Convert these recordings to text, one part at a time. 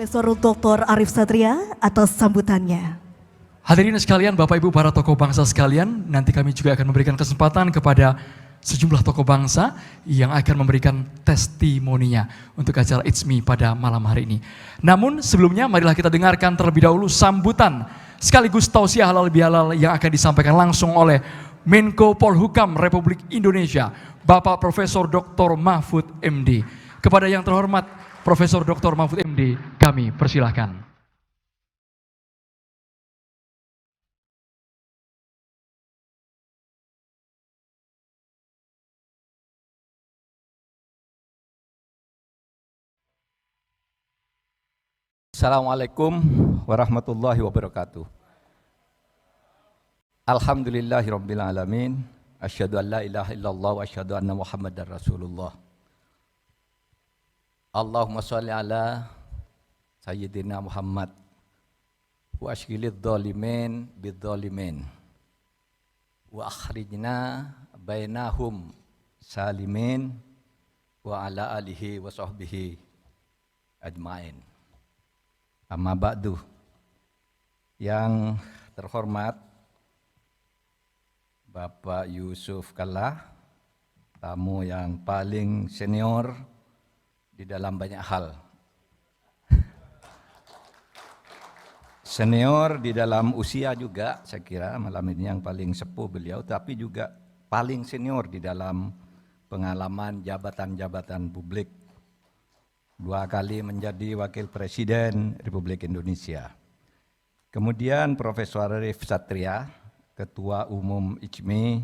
Profesor Dr. Arif Satria atas sambutannya. Hadirin sekalian, Bapak Ibu para tokoh bangsa sekalian, nanti kami juga akan memberikan kesempatan kepada sejumlah tokoh bangsa yang akan memberikan testimoninya untuk acara It's Me pada malam hari ini. Namun sebelumnya marilah kita dengarkan terlebih dahulu sambutan sekaligus tausiah halal bihalal yang akan disampaikan langsung oleh Menko Polhukam Republik Indonesia, Bapak Profesor Dr. Mahfud MD. Kepada yang terhormat Profesor Dr. Mahfud MD, kami persilahkan. Assalamualaikum warahmatullahi wabarakatuh. Alhamdulillahirabbil alamin. Asyhadu an la ilaha illallah wa asyhadu anna Muhammadar Rasulullah. Allahumma shalli ala sayyidina Muhammad wa ashghilidz dzalimin bidzalimin wa akhrijna bainahum salimin wa ala alihi wa sahbihi ajmain. Amma ba'du. Yang terhormat Bapak Yusuf Kalla, tamu yang paling senior di dalam banyak hal. Senior di dalam usia juga, saya kira malam ini yang paling sepuh beliau, tapi juga paling senior di dalam pengalaman jabatan-jabatan publik. 2 kali menjadi Wakil Presiden Republik Indonesia. Kemudian Profesor Arif Satria, Ketua Umum ICMI.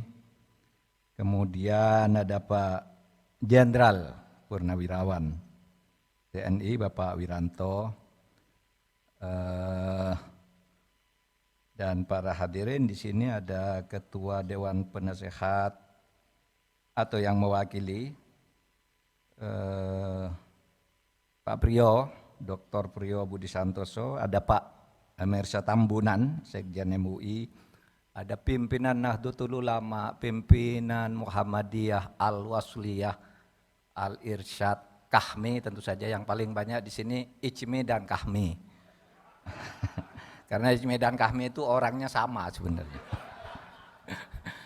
Kemudian ada Pak Jenderal Purnawirawan TNI, Bapak Wiranto. Dan para hadirin di sini ada Ketua Dewan Penasehat atau yang mewakili Pak Priyo, Dr. Priyo Budi Santoso, ada Pak Emersa Tambunan, Sekjen MUI, ada pimpinan Nahdlatul Ulama, pimpinan Muhammadiyah, Al-Wasliyah, Al-Irsyad, Kahmi, tentu saja yang paling banyak di sini ICMI dan Kahmi. Karena ICMI dan Kahmi itu orangnya sama sebenarnya.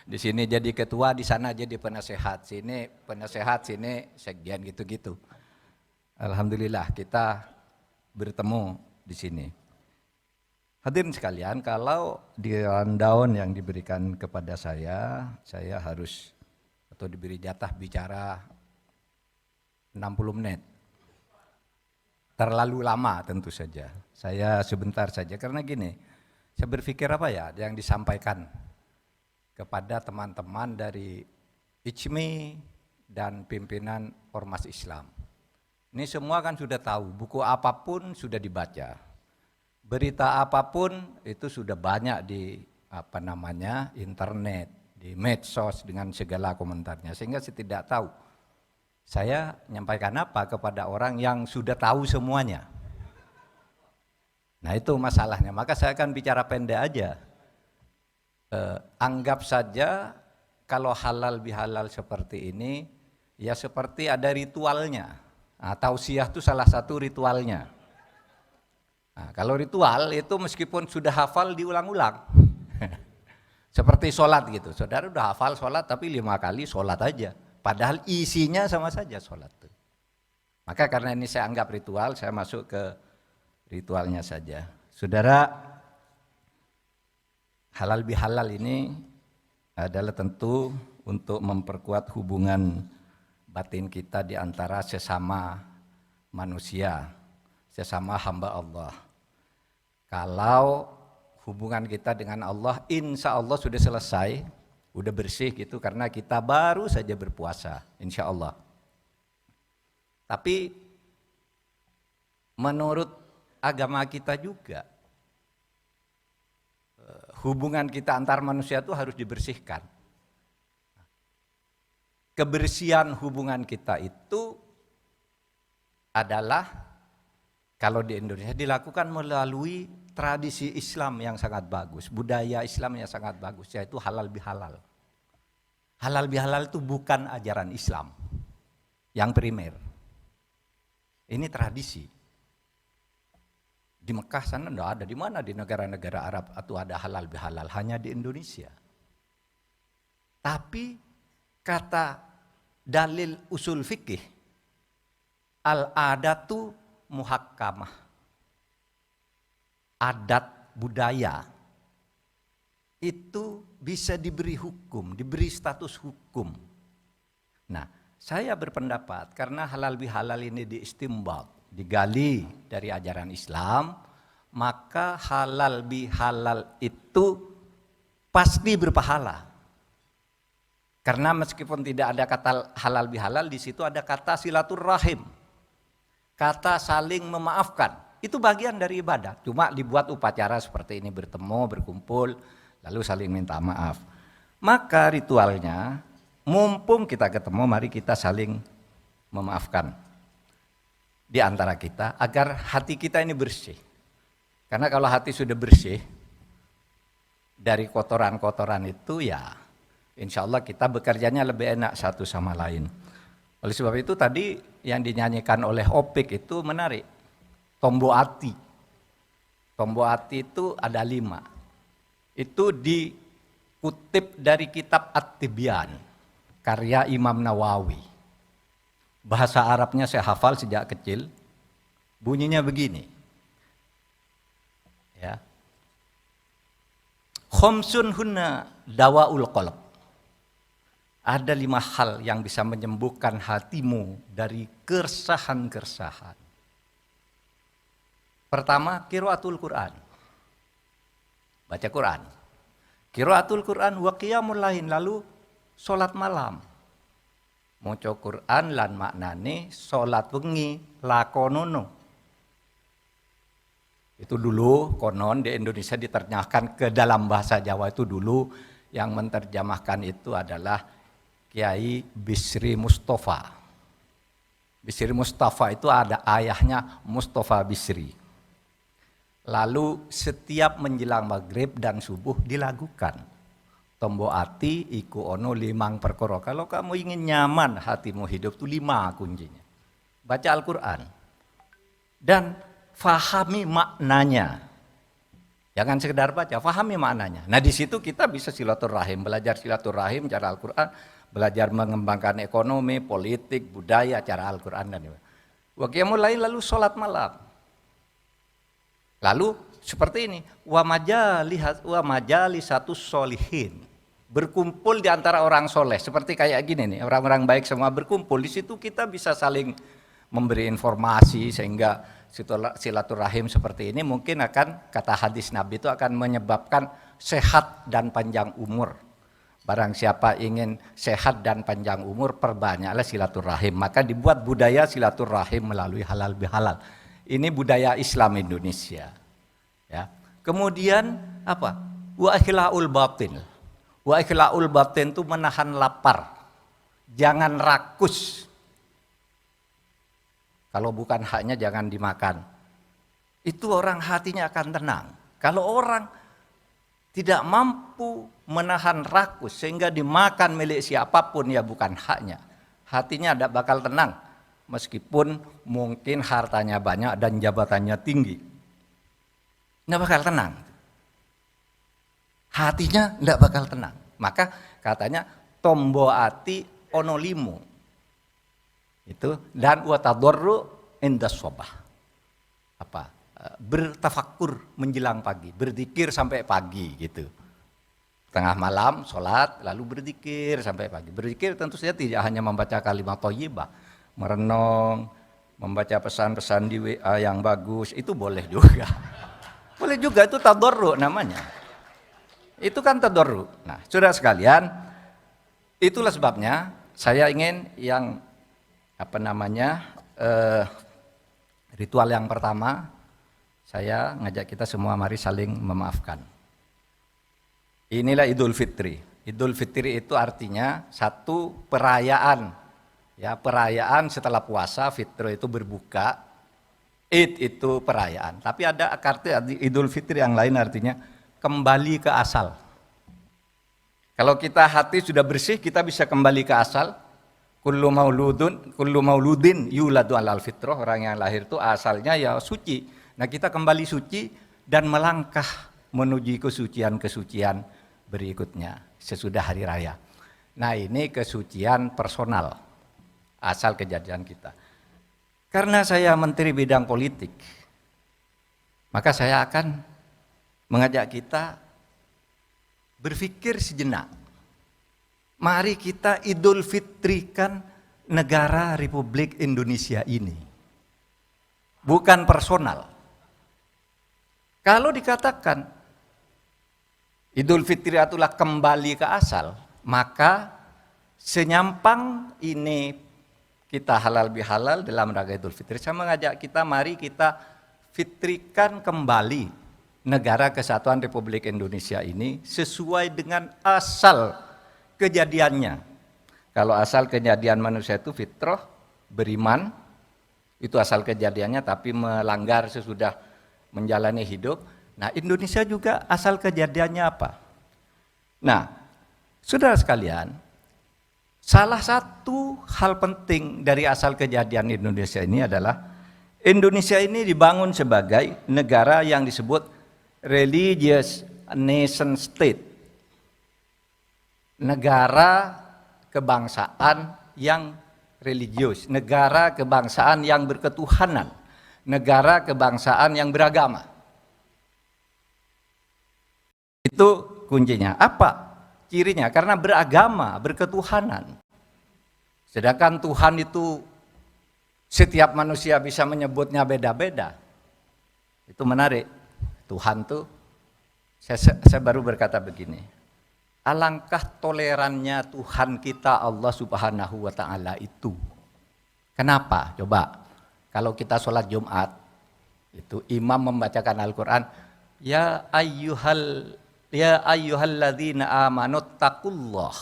Di sini jadi ketua, di sana jadi penasehat, sini penasehat, sini sekjen gitu-gitu. Alhamdulillah kita bertemu di sini. Hadirin sekalian, kalau di rundown yang diberikan kepada saya harus atau diberi jatah bicara 60 menit. Terlalu lama tentu saja. Saya sebentar saja karena gini, saya berpikir apa ya yang disampaikan kepada teman-teman dari ICMI dan pimpinan Ormas Islam. Ini semua kan sudah tahu, buku apapun sudah dibaca. Berita apapun itu sudah banyak di internet, di medsos dengan segala komentarnya. Sehingga saya tidak tahu saya menyampaikan apa kepada orang yang sudah tahu semuanya. Nah itu masalahnya, maka saya akan bicara pendek aja. Anggap saja kalau halal bihalal seperti ini, ya seperti ada ritualnya. Nah, tausiah itu salah satu ritualnya. Nah, kalau ritual itu meskipun sudah hafal diulang-ulang. Seperti sholat gitu, saudara udah hafal sholat tapi 5 kali sholat aja. Padahal isinya sama saja sholat. Maka karena ini saya anggap ritual, saya masuk ke ritualnya saja. Saudara, halal bihalal ini adalah tentu untuk memperkuat hubungan batin kita di antara sesama manusia, sesama hamba Allah. Kalau hubungan kita dengan Allah insya Allah sudah selesai, udah bersih gitu karena kita baru saja berpuasa insya Allah. Tapi menurut agama kita juga hubungan kita antar manusia itu harus dibersihkan. Kebersihan hubungan kita itu adalah kalau di Indonesia dilakukan melalui tradisi Islam yang sangat bagus, budaya Islam yang sangat bagus, yaitu halal bihalal. Halal bihalal itu bukan ajaran Islam yang primer. Ini tradisi. Di Mekah sana enggak ada, di mana di negara-negara Arab atau ada halal bihalal, hanya di Indonesia. Tapi kata dalil usul fikih, al-adatu muhakkamah. Adat budaya itu bisa diberi hukum, diberi status hukum. Nah, saya berpendapat karena halal bihalal ini diistimbat, digali dari ajaran Islam, maka halal bihalal itu pasti berpahala. Karena meskipun tidak ada kata halal bihalal, di situ ada kata silaturrahim, kata saling memaafkan. Itu bagian dari ibadah. Cuma dibuat upacara seperti ini, bertemu, berkumpul, lalu saling minta maaf. Maka ritualnya, mumpung kita ketemu, mari kita saling memaafkan di antara kita agar hati kita ini bersih. Karena kalau hati sudah bersih dari kotoran-kotoran itu, ya insya Allah kita bekerjanya lebih enak satu sama lain. Oleh sebab itu tadi yang dinyanyikan oleh Opik itu menarik. Tombo ati. Tombo ati itu ada 5. Itu dikutip dari kitab At-Tibyan, karya Imam Nawawi. Bahasa Arabnya saya hafal sejak kecil. Bunyinya begini. Ya. Khomsun hunna dawaul qalb. Ada 5 hal yang bisa menyembuhkan hatimu dari keresahan-keresahan. Pertama, qiraatul Quran. Baca Quran. Qiraatul Quran wa qiyamul lail, lalu salat malam. Maca Quran lan maknane salat wengi lakonono. Itu dulu konon di Indonesia diterjemahkan ke dalam bahasa Jawa, itu dulu yang menerjemahkan itu adalah Kiai Bisri Mustafa. Bisri Mustafa itu ada ayahnya Mustafa Bisri. Lalu setiap menjelang maghrib dan subuh dilakukan. Tombo ati iku ono 5 perkara. Kalau kamu ingin nyaman hatimu hidup itu 5 kuncinya. Baca Al-Quran. Dan fahami maknanya. Jangan sekedar baca, fahami maknanya. Nah di situ kita bisa silaturahim, belajar silaturahim cara Al-Quran, belajar mengembangkan ekonomi, politik, budaya cara Al-Quran dan wa qiyamul lail, lalu sholat malam. Lalu seperti ini, wa majalisatus sholihin, berkumpul di antara orang soleh, seperti kayak gini nih, orang-orang baik semua berkumpul. Di situ kita bisa saling memberi informasi sehingga silaturahim seperti ini mungkin akan, kata hadis Nabi itu akan menyebabkan sehat dan panjang umur. Barang siapa ingin sehat dan panjang umur, perbanyaklah silaturahim. Maka dibuat budaya silaturahim melalui halal bihalal. Ini budaya Islam Indonesia. Ya. Kemudian apa? Wa ikhlaul batin. Wa ikhlaul batin itu menahan lapar. Jangan rakus. Kalau bukan haknya jangan dimakan. Itu orang hatinya akan tenang. Kalau orang tidak mampu menahan rakus sehingga dimakan milik siapapun, ya bukan haknya, hatinya tidak bakal tenang. Meskipun mungkin hartanya banyak dan jabatannya tinggi, tidak bakal tenang. Hatinya tidak bakal tenang. Maka katanya tombo ati ono 5. Itu dan watadorru indas sobah. Apa? Bertafakur menjelang pagi, berzikir sampai pagi gitu. Tengah malam sholat, lalu berzikir sampai pagi. Berzikir tentu saja tidak hanya membaca kalimat thayyibah, merenung, membaca pesan-pesan di WA yang bagus, itu boleh juga. Boleh juga, itu tadarru namanya. Itu kan tadarru. Nah, saudara sekalian, itulah sebabnya saya ingin yang ritual yang pertama, saya ngajak kita semua mari saling memaafkan. Inilah Idul Fitri. Idul Fitri itu artinya satu perayaan. Ya, perayaan setelah puasa, Fitri itu berbuka, Id itu perayaan. Tapi ada arti Idul Fitri yang lain, artinya kembali ke asal. Kalau kita hati sudah bersih, kita bisa kembali ke asal. Kullu mauludin yuladu alal fitrah, orang yang lahir itu asalnya ya suci. Nah, kita kembali suci dan melangkah menuju kesucian-kesucian berikutnya sesudah hari raya. Nah, ini kesucian personal asal kejadian kita. Karena saya Menteri Bidang Politik, maka saya akan mengajak kita berpikir sejenak. Mari kita Idul Fitrikan negara Republik Indonesia ini. Bukan personal. Kalau dikatakan Idul Fitri itulah kembali ke asal, maka senyampang ini kita halal bihalal dalam rangka Idul Fitri. Saya mengajak kita, mari kita fitrikan kembali negara kesatuan Republik Indonesia ini sesuai dengan asal kejadiannya. Kalau asal kejadian manusia itu fitrah, beriman, itu asal kejadiannya, tapi melanggar sesudah menjalani hidup. Nah, Indonesia juga asal kejadiannya apa? Nah, saudara sekalian, salah satu hal penting dari asal kejadian Indonesia ini adalah Indonesia ini dibangun sebagai negara yang disebut religious nation state. Negara kebangsaan yang religius, negara kebangsaan yang berketuhanan, negara kebangsaan yang beragama. Itu kuncinya. Apa cirinya? Karena beragama, berketuhanan. Sedangkan Tuhan itu setiap manusia bisa menyebutnya beda-beda. Itu menarik. Tuhan tuh, saya baru berkata begini, alangkah tolerannya Tuhan kita Allah Subhanahu wa Ta'ala itu. Kenapa? Coba. Kalau kita sholat Jumat, itu imam membacakan Al-Quran, ya ayyuhalladzina amanu taqullah.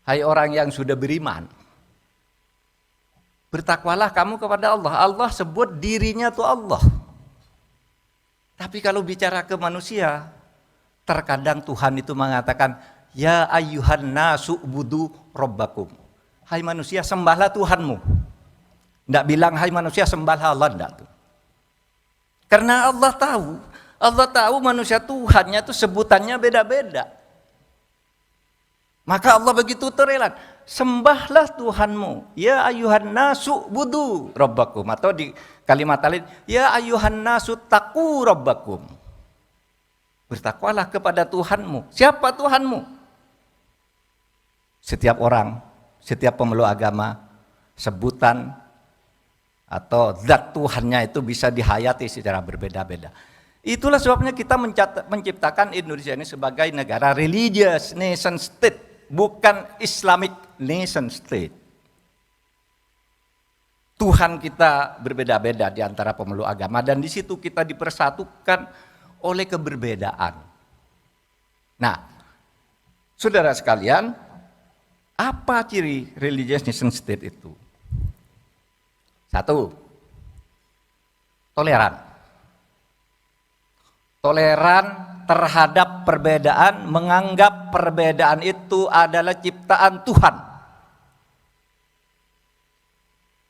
Hai orang yang sudah beriman, bertakwalah kamu kepada Allah. Allah sebut dirinya itu Allah. Tapi kalau bicara ke manusia, terkadang Tuhan itu mengatakan, ya ayyuhan nasu budu robbakum. Hai manusia, sembahlah Tuhanmu. Tidak bilang, hai manusia sembahlah Allah, tidak. Karena Allah tahu manusia Tuhannya itu sebutannya beda-beda. Maka Allah begitu toleran, sembahlah Tuhanmu. Ya ayyuhan nasu budu robbakum. Atau di kalimat lain, ya ayyuhan nasu taqu robbakum. Bertakwalah kepada Tuhanmu. Siapa Tuhanmu? Setiap orang, setiap pemeluk agama, sebutan atau zat Tuhannya itu bisa dihayati secara berbeda-beda. Itulah sebabnya kita menciptakan Indonesia ini sebagai negara religious nation state, bukan Islamic nation state. Tuhan kita berbeda-beda di antara pemeluk agama dan di situ kita dipersatukan oleh keberbedaan. Nah, saudara sekalian, apa ciri religious nation state itu? Satu, toleran. Toleran terhadap perbedaan, menganggap perbedaan itu adalah ciptaan Tuhan.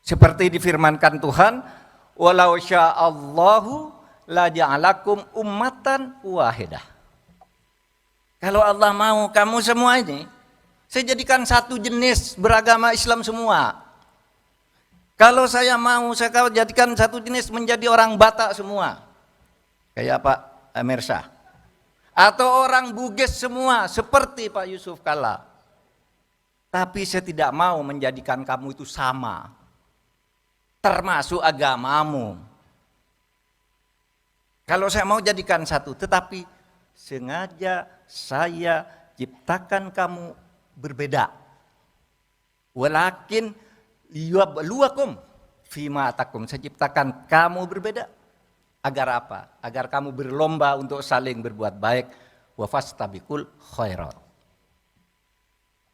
Seperti difirmankan Tuhan, walau sya'allahu la ja'alakum ummatan wahidah. Kalau Allah mau kamu semua ini, saya jadikan satu jenis beragama Islam semua. Kalau saya mau, saya jadikan satu jenis menjadi orang Batak semua. Kayak Pak Amir Shah. Atau orang Bugis semua, seperti Pak Yusuf Kalla. Tapi saya tidak mau menjadikan kamu itu sama. Termasuk agamamu. Kalau saya mau jadikan satu, tetapi sengaja saya ciptakan kamu berbeda. Walakin liyabluwakum fima atakum. Saya ciptakan kamu berbeda. Agar apa? Agar kamu berlomba untuk saling berbuat baik. Wa fastabiqul khairat.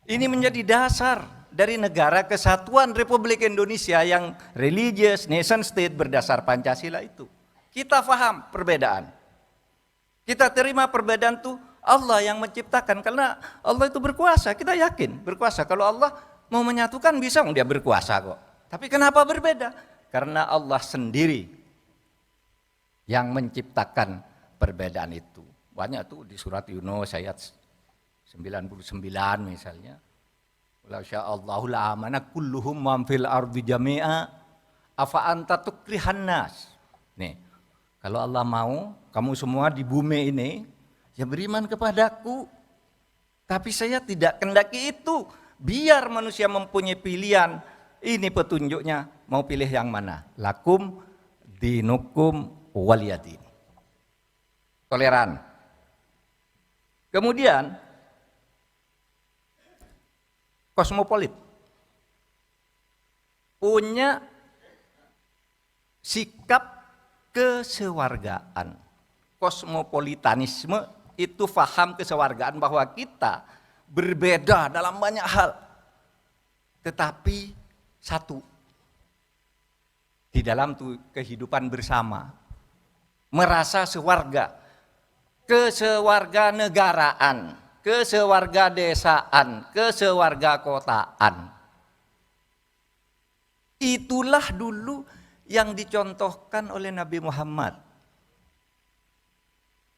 Ini menjadi dasar dari negara kesatuan Republik Indonesia yang religious nation state berdasar Pancasila itu. Kita faham perbedaan. Kita terima perbedaan itu Allah yang menciptakan. Karena Allah itu berkuasa, kita yakin berkuasa. Kalau Allah mau menyatukan bisa, dia berkuasa kok. Tapi kenapa berbeda? Karena Allah sendiri yang menciptakan perbedaan itu. Banyak tuh di surat Yunus ayat 99 misalnya. Walau sya'allahu la'amana kulluhum man fil ardi jami'a afa anta tukrihan nas. Nih, kalau Allah mau kamu semua di bumi ini ya beriman kepadaku. Tapi saya tidak kehendaki itu. Biar manusia mempunyai pilihan. Ini petunjuknya, mau pilih yang mana? Lakum dinukum waliyadin. Toleran. Kemudian kosmopolit. Punya sikap kesewargaan. Kosmopolitanisme itu faham kesewargaan bahwa kita berbeda dalam banyak hal. Tetapi satu. Di dalam kehidupan bersama. Merasa sewarga. Kesewarganegaraan, kesewargadesaan, kesewargakotaan. Itulah dulu yang dicontohkan oleh Nabi Muhammad.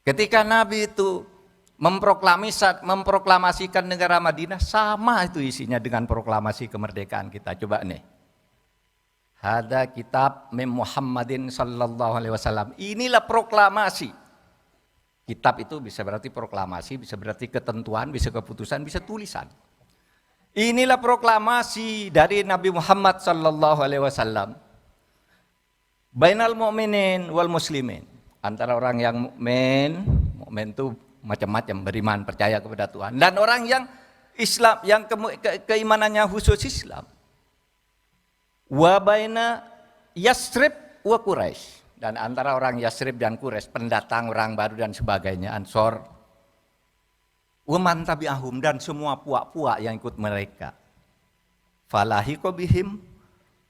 Ketika Nabi itu memproklamasikan negara Madinah, sama itu isinya dengan proklamasi kemerdekaan kita. Coba nih. Hada kitab min Muhammadin sallallahu alaihi wasallam. Inilah proklamasi. Kitab itu bisa berarti proklamasi, bisa berarti ketentuan, bisa keputusan, bisa tulisan. Inilah proklamasi dari Nabi Muhammad sallallahu alaihi wasallam. Bainal mu'minin wal muslimin. Antara orang yang mukmin itu macam-macam, beriman, percaya kepada Tuhan, dan orang yang Islam, yang keimanannya khusus Islam. Wa baina Yasrib wa Quraisy. Dan antara orang Yasrib dan Quraisy, pendatang, orang baru dan sebagainya, Ansor. Waman tabi'ahum, dan semua puak-puak yang ikut mereka. Falahiqo bihim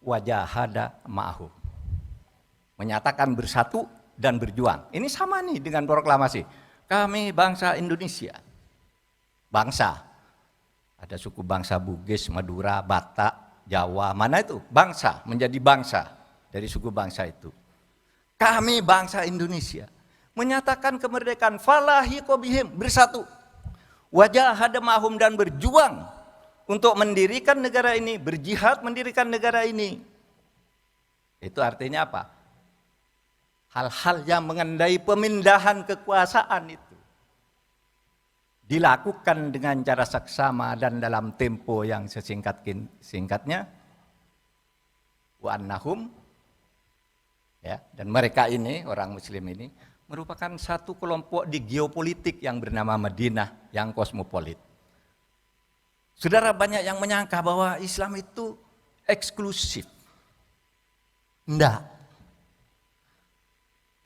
wajahada ma'ahum. Menyatakan bersatu dan berjuang. Ini sama nih dengan proklamasi. Kami bangsa Indonesia. Bangsa. Ada suku bangsa Bugis, Madura, Batak, Jawa. Mana itu? Bangsa, menjadi bangsa dari suku bangsa itu. Kami bangsa Indonesia menyatakan kemerdekaan, falahiqo bihim, bersatu, wajahada ma'hum, dan berjuang untuk mendirikan negara ini, berjihad mendirikan negara ini. Itu artinya apa? Hal-hal yang mengendai pemindahan kekuasaan itu dilakukan dengan cara saksama dan dalam tempo yang sesingkatnya. Wa annahum, ya, dan mereka ini, orang muslim ini, merupakan satu kelompok di geopolitik yang bernama Madinah, yang kosmopolit. Saudara, banyak yang menyangka bahwa Islam itu eksklusif. Enggak.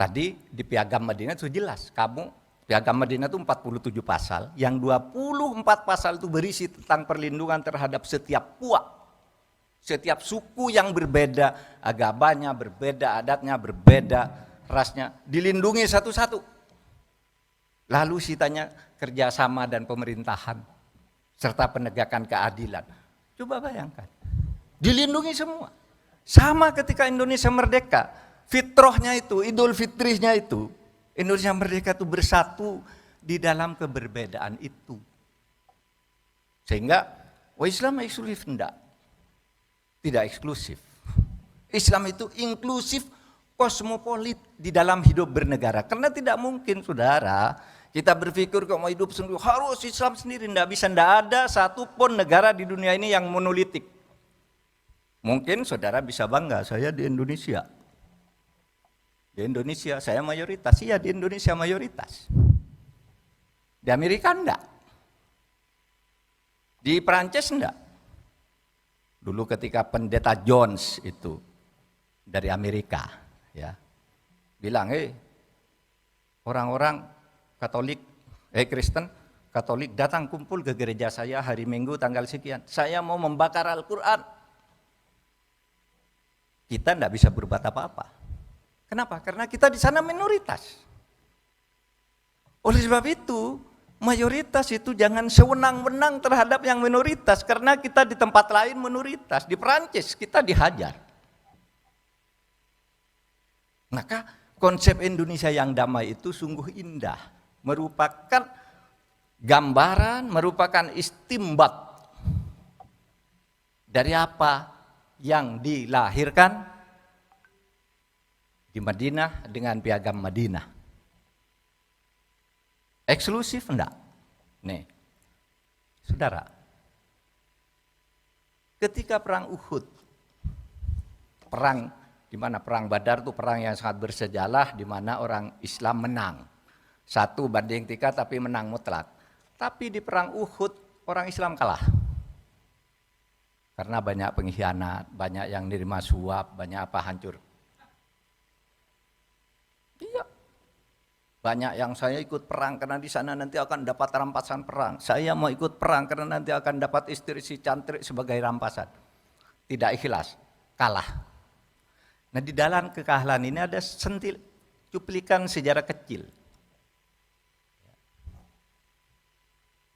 Tadi di Piagam Madinah itu jelas, Piagam Madinah itu 47 pasal, yang 24 pasal itu berisi tentang perlindungan terhadap setiap puak. Setiap suku yang berbeda, agamanya berbeda, adatnya berbeda, rasnya, dilindungi satu-satu. Lalu sitanya kerjasama dan pemerintahan, serta penegakan keadilan. Coba bayangkan, dilindungi semua. Sama ketika Indonesia merdeka, fitrahnya itu, idul fitrihnya itu, Indonesia merdeka itu bersatu di dalam keberbedaan itu. Sehingga, Islam eksklusif enggak. Tidak eksklusif. Islam itu inklusif, kosmopolit di dalam hidup bernegara. Karena tidak mungkin, saudara, kita berpikir kalau mau hidup sendiri harus Islam sendiri. Tidak bisa, tidak ada satupun negara di dunia ini yang monolitik. Mungkin saudara bisa bangga, saya di Indonesia. Di Indonesia saya mayoritas, iya di Indonesia mayoritas. Di Amerika enggak. Di Perancis enggak. Dulu ketika pendeta Jones itu dari Amerika, ya, bilang, orang-orang Katolik, Kristen, Katolik datang kumpul ke gereja saya hari Minggu tanggal sekian. Saya mau membakar Al-Quran. Kita tidak bisa berbuat apa-apa. Kenapa? Karena kita di sana minoritas. Oleh sebab itu, mayoritas itu jangan sewenang-wenang terhadap yang minoritas, karena kita di tempat lain minoritas. Di Perancis kita dihajar. Maka konsep Indonesia yang damai itu sungguh indah, merupakan gambaran, merupakan istimbat dari apa yang dilahirkan di Madinah dengan piagam Madinah. Eksklusif enggak? Nih, saudara, ketika perang Uhud, perang di mana perang Badar itu perang yang sangat bersejarah, di mana orang Islam menang 1-3 tapi menang mutlak. Tapi di perang Uhud orang Islam kalah. Karena banyak pengkhianat, banyak yang nerima suap, banyak apa hancur. Iya. Banyak yang saya ikut perang karena di sana nanti akan dapat rampasan perang. Saya mau ikut perang karena nanti akan dapat istri si cantik sebagai rampasan. Tidak ikhlas, kalah. Nah, di dalam kekalahan ini ada cuplikan sejarah kecil.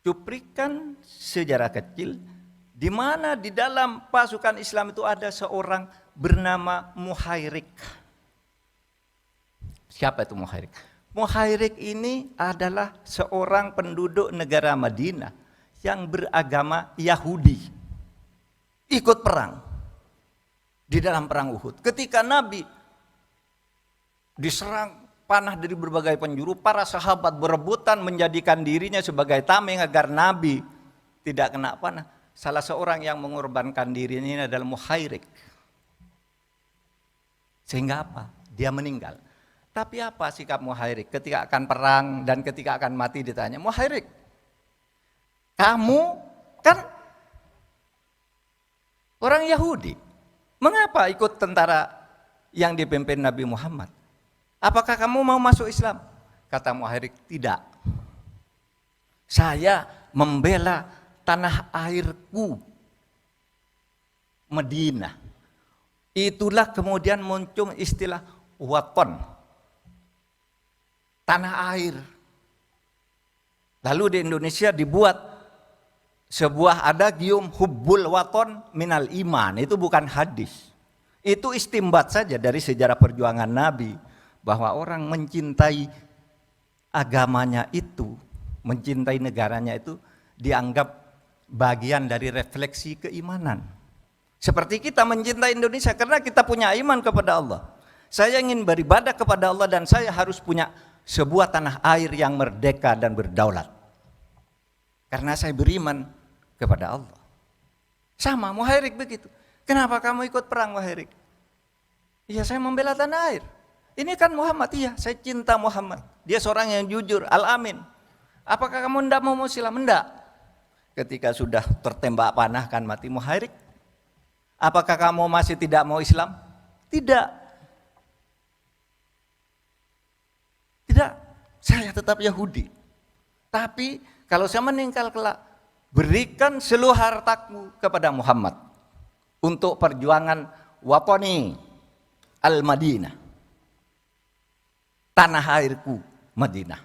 Cuplikan sejarah kecil di mana di dalam pasukan Islam itu ada seorang bernama Muhairik. Siapa itu Muhairik? Muhairik ini adalah seorang penduduk negara Madinah yang beragama Yahudi. Ikut perang di dalam perang Uhud. Ketika Nabi diserang panah dari berbagai penjuru, para sahabat berebutan menjadikan dirinya sebagai tameng agar Nabi tidak kena panah. Salah seorang yang mengorbankan dirinya ini adalah Muhairik. Sehingga apa? Dia meninggal. Tapi apa sikap Muhairik ketika akan perang dan ketika akan mati ditanya, Muhairik, kamu kan orang Yahudi, mengapa ikut tentara yang dipimpin Nabi Muhammad? Apakah kamu mau masuk Islam? Kata Muhairik, tidak. Saya membela tanah airku, Madinah. Itulah kemudian muncul istilah waton. Tanah air. Lalu di Indonesia dibuat sebuah adagium hubbul waton minal iman. Itu bukan hadis. Itu istimbat saja dari sejarah perjuangan Nabi. Bahwa orang mencintai agamanya itu, mencintai negaranya itu dianggap bagian dari refleksi keimanan. Seperti kita mencintai Indonesia karena kita punya iman kepada Allah. Saya ingin beribadah kepada Allah dan saya harus punya sebuah tanah air yang merdeka dan berdaulat. Karena saya beriman kepada Allah. Sama Muhairik begitu. Kenapa kamu ikut perang Muhairik? Iya, saya membela tanah air. Ini kan Muhammad, iya saya cinta Muhammad. Dia seorang yang jujur, al-amin. Apakah kamu tidak mau Islam? Tidak. Ketika sudah tertembak panah kan mati Muhairik. Apakah kamu masih tidak mau Islam? Tidak. Tidak, saya tetap Yahudi. Tapi kalau saya meninggal kelak, berikan seluruh hartaku kepada Muhammad untuk perjuangan waponi al-Madinah. Tanah airku Madinah.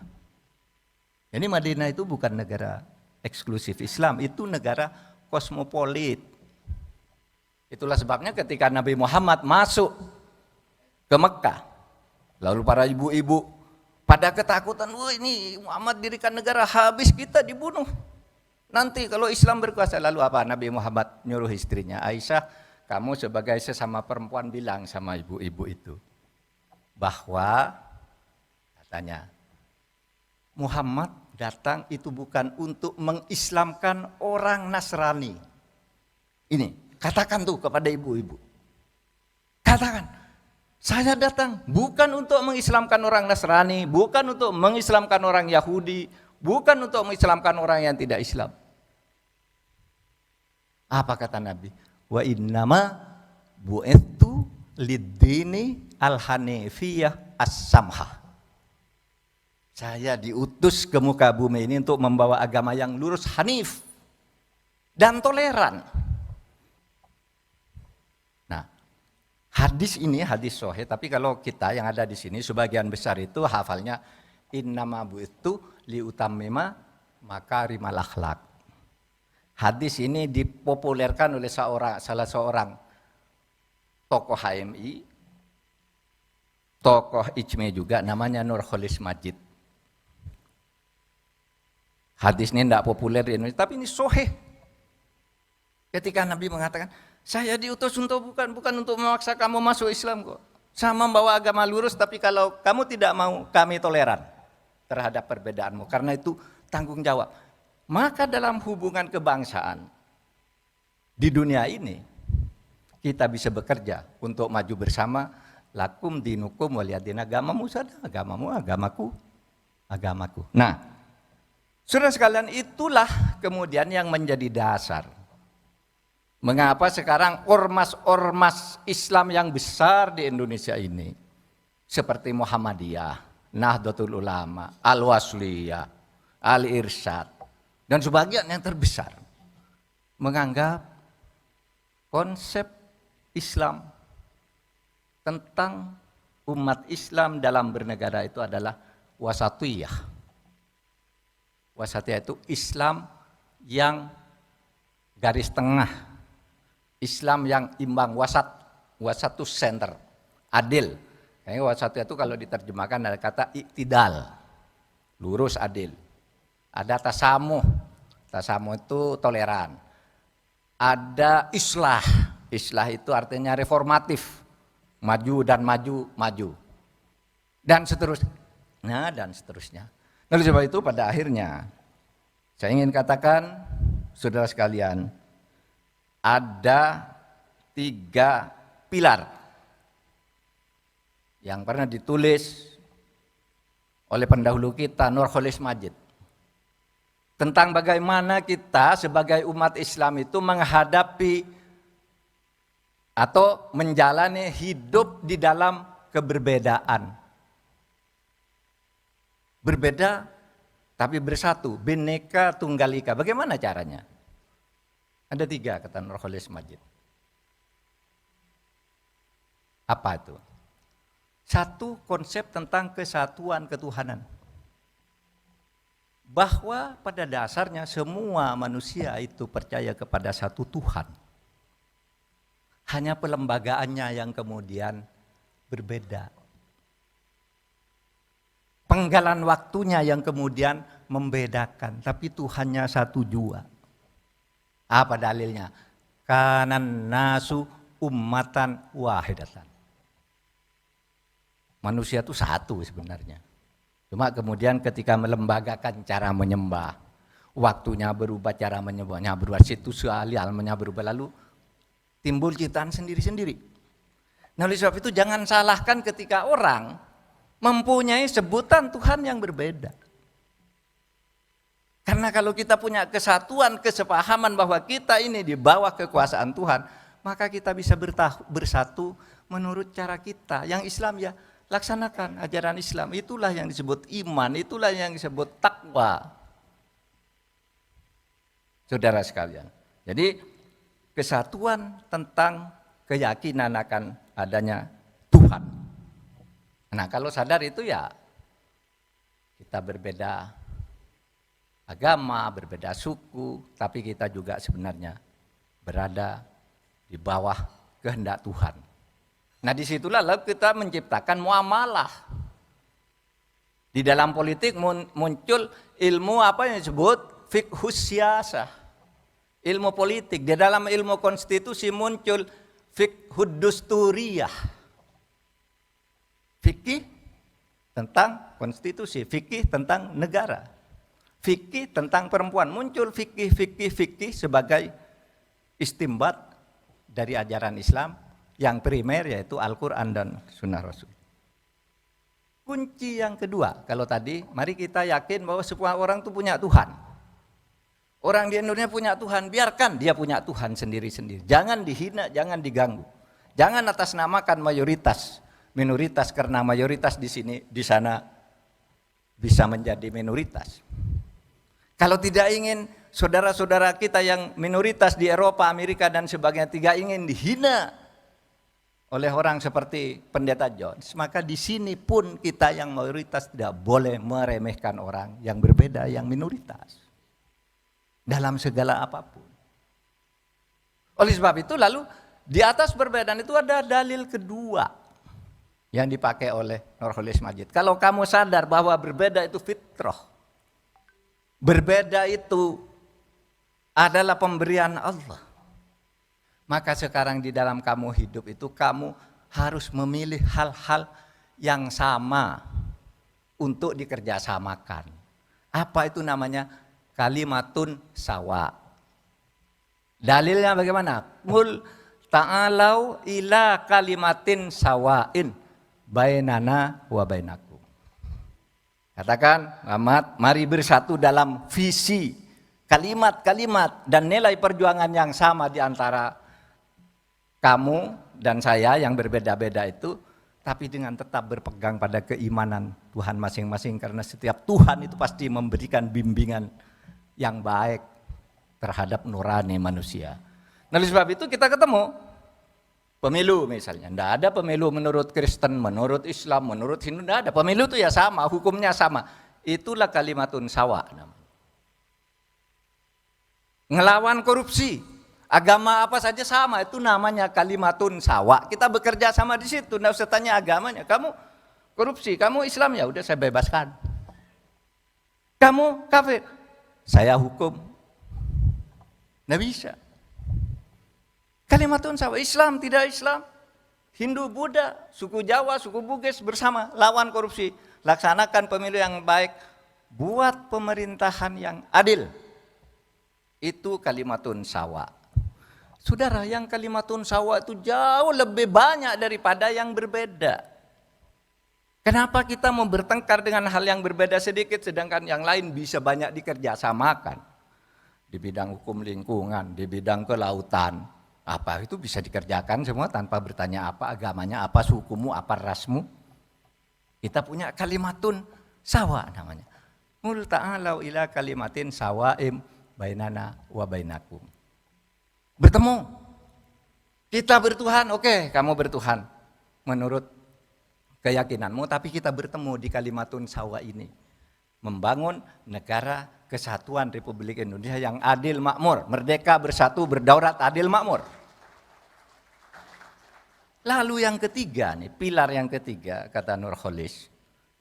Jadi Madinah itu bukan negara eksklusif Islam, itu negara kosmopolit. Itulah sebabnya ketika Nabi Muhammad masuk ke Mekah, lalu para ibu-ibu pada ketakutan, wah ini Muhammad dirikan negara, habis kita dibunuh. Nanti kalau Islam berkuasa, lalu apa? Nabi Muhammad nyuruh istrinya, Aisyah, kamu sebagai sesama perempuan bilang sama ibu-ibu itu, bahwa katanya, Muhammad datang itu bukan untuk mengislamkan orang Nasrani. Ini, katakan tuh kepada ibu-ibu. Katakan. Saya datang bukan untuk mengislamkan orang Nasrani, bukan untuk mengislamkan orang Yahudi, bukan untuk mengislamkan orang yang tidak Islam. Apa kata Nabi? Wa innama bu'ittu lid-dini al-hanifiyah as-samhah. Saya diutus ke muka bumi ini untuk membawa agama yang lurus, hanif dan toleran. Hadis ini hadis sahih, tapi kalau kita yang ada di sini sebagian besar itu hafalnya innama bu'itsu liutammima makarimal akhlak. Hadis ini dipopulerkan oleh salah seorang tokoh HMI tokoh ijmi juga namanya Nurcholish Madjid. Hadis ini tidak populer di Indonesia, tapi ini sahih. Ketika Nabi mengatakan, saya diutus bukan untuk memaksa kamu masuk Islam kok. Saya membawa agama lurus, tapi kalau kamu tidak mau, kami toleran terhadap perbedaanmu. Karena itu tanggung jawab. Maka dalam hubungan kebangsaan di dunia ini, kita bisa bekerja untuk maju bersama. Lakum dinukum waliyadin, agamamu sada, agamamu, agamaku. Nah, saudara sekalian, itulah kemudian yang menjadi dasar. Mengapa sekarang ormas-ormas Islam yang besar di Indonesia ini, seperti Muhammadiyah, Nahdlatul Ulama, Al-Wasliyah, Al-Irsyad, dan sebagian yang terbesar, menganggap konsep Islam tentang umat Islam dalam bernegara itu adalah wasatiyah. Wasatiyah itu Islam yang garis tengah, Islam yang imbang, wasatus center, adil. Kayaknya wasatiyah itu kalau diterjemahkan ada kata iktidal, lurus adil. Ada tasamuh, tasamuh itu toleran. Ada islah, islah itu artinya reformatif, maju dan maju. Dan seterusnya. Lalu sebab itu pada akhirnya saya ingin katakan, saudara sekalian, ada 3 pilar yang pernah ditulis oleh pendahulu kita Nurcholish Madjid tentang bagaimana kita sebagai umat Islam itu menghadapi atau menjalani hidup di dalam keberbedaan. Berbeda tapi bersatu, Bhinneka Tunggal Ika. Bagaimana caranya? Ada 3 kata Nurcholish Madjid. Apa itu? 1, konsep tentang kesatuan ketuhanan. Bahwa pada dasarnya semua manusia itu percaya kepada satu Tuhan. Hanya pelembagaannya yang kemudian berbeda. Penggalan waktunya yang kemudian membedakan, tapi Tuhannya satu jua. Apa dalilnya? Kanan nasu ummatan wahidatan. Manusia itu satu sebenarnya. Cuma kemudian ketika melembagakan cara menyembah, waktunya berubah, cara menyembahnya berubah, situs alamnya berubah, lalu timbul ciptaan sendiri-sendiri. Nah, oleh sebab itu jangan salahkan ketika orang mempunyai sebutan Tuhan yang berbeda. Karena kalau kita punya kesatuan, kesepahaman bahwa kita ini di bawah kekuasaan Tuhan, maka kita bisa bersatu menurut cara kita. Yang Islam ya laksanakan ajaran Islam. Itulah yang disebut iman, itulah yang disebut takwa. Saudara sekalian. Jadi kesatuan tentang keyakinan akan adanya Tuhan. Nah, kalau sadar itu ya kita berbeda agama, berbeda suku, tapi kita juga sebenarnya berada di bawah kehendak Tuhan. Nah, disitulah lalu kita menciptakan muamalah. Di dalam politik muncul ilmu apa yang disebut fiqhus siyasah, ilmu politik. Di dalam ilmu konstitusi muncul fiqhud dusturiyah, fikih tentang konstitusi, fikih tentang negara. Fikih tentang perempuan, muncul fikih sebagai istimbat dari ajaran Islam yang primer yaitu Al-Quran dan Sunnah Rasul. Kunci yang kedua, kalau tadi mari kita yakin bahwa semua orang itu punya Tuhan. Orang di Indonesia punya Tuhan, biarkan dia punya Tuhan sendiri-sendiri. Jangan dihina, jangan diganggu. Jangan atasnamakan mayoritas, minoritas karena mayoritas di sini di sana bisa menjadi minoritas. Kalau tidak ingin saudara-saudara kita yang minoritas di Eropa, Amerika dan sebagainya tidak ingin dihina oleh orang seperti Pendeta Jones, maka di sini pun kita yang mayoritas tidak boleh meremehkan orang yang berbeda, yang minoritas dalam segala apapun. Oleh sebab itu lalu di atas perbedaan itu ada dalil kedua. yang dipakai oleh Nurholis Majid. Kalau kamu sadar bahwa berbeda itu fitrah, berbeda itu adalah pemberian Allah, maka sekarang di dalam kamu hidup itu kamu harus memilih hal-hal yang sama untuk dikerjasamakan. Apa itu namanya? Kalimatun sawa. Dalilnya bagaimana? Qul ta'alau ila kalimatin sawain bainana wa bainakum. Katakan, Muhammad, mari bersatu dalam visi, kalimat-kalimat dan nilai perjuangan yang sama di antara kamu dan saya yang berbeda-beda itu, tapi dengan tetap berpegang pada keimanan Tuhan masing-masing, karena setiap Tuhan itu pasti memberikan bimbingan yang baik terhadap nurani manusia. Nah, oleh sebab itu kita ketemu pemilu misalnya. Tidak ada pemilu menurut Kristen, menurut Islam, menurut Hindu, tidak ada. Pemilu itu ya sama, hukumnya sama. Itulah kalimatun sawa. Ngelawan korupsi, agama apa saja sama, itu namanya kalimatun sawa. Kita bekerja sama di situ, tidak usah tanya agamanya. Kamu korupsi, kamu Islam, ya udah saya bebaskan. Kamu kafir, saya hukum. Tidak bisa. Kalimatun sawa, Islam tidak Islam, Hindu, Buddha, suku Jawa, suku Bugis bersama lawan korupsi. Laksanakan pemilu yang baik, buat pemerintahan yang adil. Itu kalimatun sawa. Saudara, yang kalimatun sawa itu jauh lebih banyak daripada yang berbeda. Kenapa kita mau bertengkar dengan hal yang berbeda sedikit, sedangkan yang lain bisa banyak dikerjasamakan? Di bidang hukum lingkungan, di bidang kelautan, apa itu bisa dikerjakan semua tanpa bertanya apa agamanya, apa sukumu, apa rasmu. Kita punya kalimatun sawa namanya. Qul ta'alau ila kalimatin sawaim bainana wa bainakum. Bertemu. Kita bertuhan, oke, kamu bertuhan menurut keyakinanmu, tapi kita bertemu di kalimatun sawa ini. Membangun negara kesatuan Republik Indonesia yang adil makmur, merdeka, bersatu, berdaulat, adil makmur. Lalu yang ketiga nih, pilar yang ketiga kata Nurholis.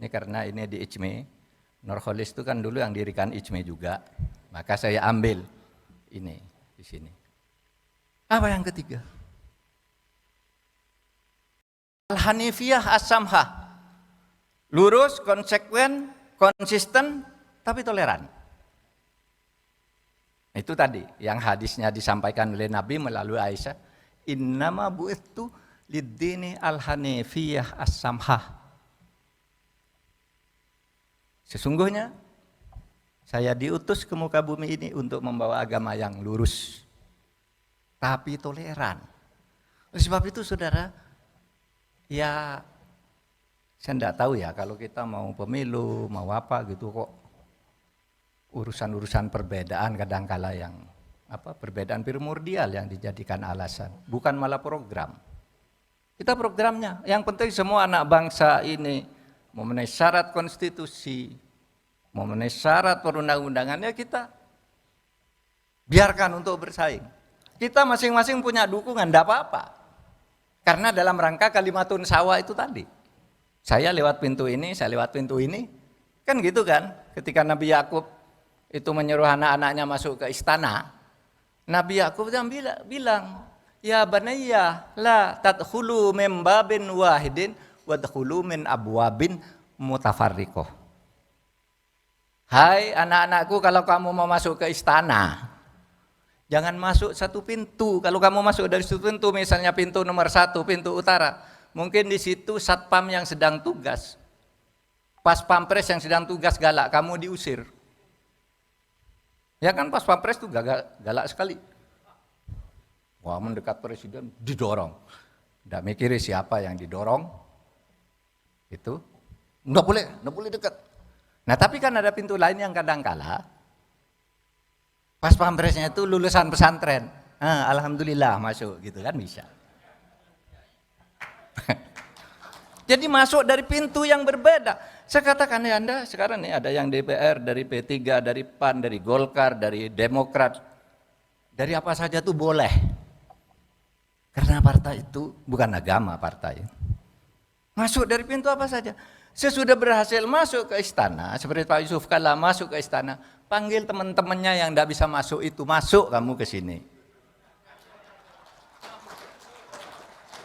Ini karena ini di ICME. Nurholis itu kan dulu yang dirikan ICME juga. Maka saya ambil ini di sini. Apa yang ketiga? Al-Hanifiyah as-Samhah. Lurus, konsekuen, konsisten, tapi toleran. Itu tadi yang hadisnya disampaikan oleh Nabi melalui Aisyah. Innama bu'ittu lid-dini al-hanifiyah as-samhah. Sesungguhnya saya diutus ke muka bumi ini untuk membawa agama yang lurus, tapi toleran. Oleh sebab itu saudara, ya saya tidak tahu ya kalau kita mau pemilu, mau apa gitu kok urusan-urusan perbedaan kadangkala yang perbedaan primordial yang dijadikan alasan, bukan malah program. Kita programnya, yang penting semua anak bangsa ini memenuhi syarat konstitusi, memenuhi syarat perundang-undangannya, kita biarkan untuk bersaing. Kita masing-masing punya dukungan, tidak apa-apa. Karena dalam rangka kalimatun sawa itu tadi. Saya lewat pintu ini, saya lewat pintu ini. Kan gitu kan, ketika Nabi Yakub itu menyuruh anak-anaknya masuk ke istana, Nabi Yakub bilang, ya banayya la tadkhulu min babin wahidin wadkhulu min abwabin mutafarriqah. Hai anak-anakku, kalau kamu mau masuk ke istana, jangan masuk satu pintu. Kalau kamu masuk dari satu pintu, misalnya pintu nomor 1, pintu utara, mungkin di situ satpam yang sedang tugas, pas pampres yang sedang tugas galak, kamu diusir. Ya kan pas pampres itu galak sekali. Wah, mendekat presiden didorong. Tidak mikir siapa yang didorong. Itu enggak boleh dekat. Nah, tapi kan ada pintu lain yang kadang-kala pas pampresnya itu lulusan pesantren. Alhamdulillah masuk gitu kan bisa. Jadi masuk dari pintu yang berbeda. Saya katakan ya Anda sekarang nih ada yang DPR, dari P3, dari PAN, dari Golkar, dari Demokrat. Dari apa saja tuh boleh. Karena partai itu bukan agama partai. Masuk dari pintu apa saja. Sesudah berhasil masuk ke istana, seperti Pak Yusuf Kalla masuk ke istana, panggil teman-temannya yang tidak bisa masuk itu, masuk kamu ke sini.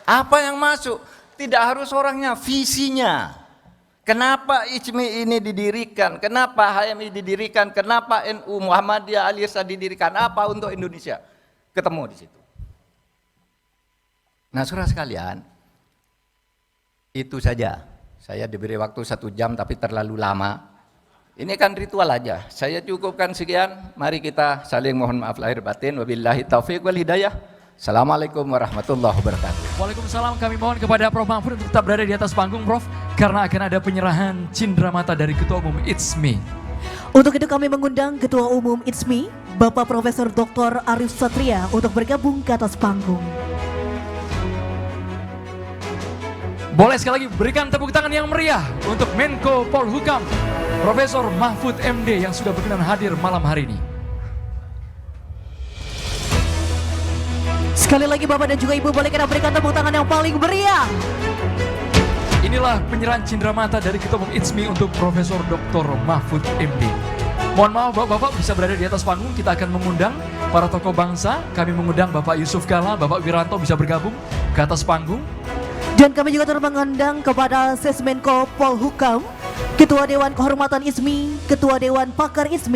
Apa yang masuk? Tidak harus orangnya, visinya. Kenapa ICMI ini didirikan? Kenapa HMI didirikan? Kenapa NU Muhammadiyah Al-Irsyad didirikan? Apa untuk Indonesia? Ketemu di situ. Nah, saudara sekalian, itu saja. Saya diberi waktu 1 jam tapi terlalu lama. Ini kan ritual aja. Saya cukupkan sekian. Mari kita saling mohon maaf lahir batin. Wabillahi taufiq wal hidayah. Assalamualaikum warahmatullahi wabarakatuh. Waalaikumsalam, kami mohon kepada Prof. Mahfud untuk tetap berada di atas panggung, Prof. Karena akan ada penyerahan cindramata dari Ketua Umum ICMI. Untuk itu kami mengundang Ketua Umum ICMI, Bapak Profesor Dr. Arif Satria untuk bergabung ke atas panggung. Boleh sekali lagi berikan tepuk tangan yang meriah untuk Menko Polhukam, Profesor Mahfud MD yang sudah berkenan hadir malam hari ini. Sekali lagi Bapak dan juga Ibu boleh kita berikan tepuk tangan yang paling meriah. Inilah penyerahan cindramata dari Ketua Umum ICMI untuk Profesor Dr. Mahfud MD. Mohon maaf Bapak-Bapak bisa berada di atas panggung, kita akan mengundang para tokoh bangsa. Kami mengundang Bapak Yusuf Kalla, Bapak Wiranto bisa bergabung ke atas panggung. Dan kami juga turut mengundang kepada Sesmenko Polhukam, Ketua Dewan Kehormatan ICMI, Ketua Dewan Pakar ICMI,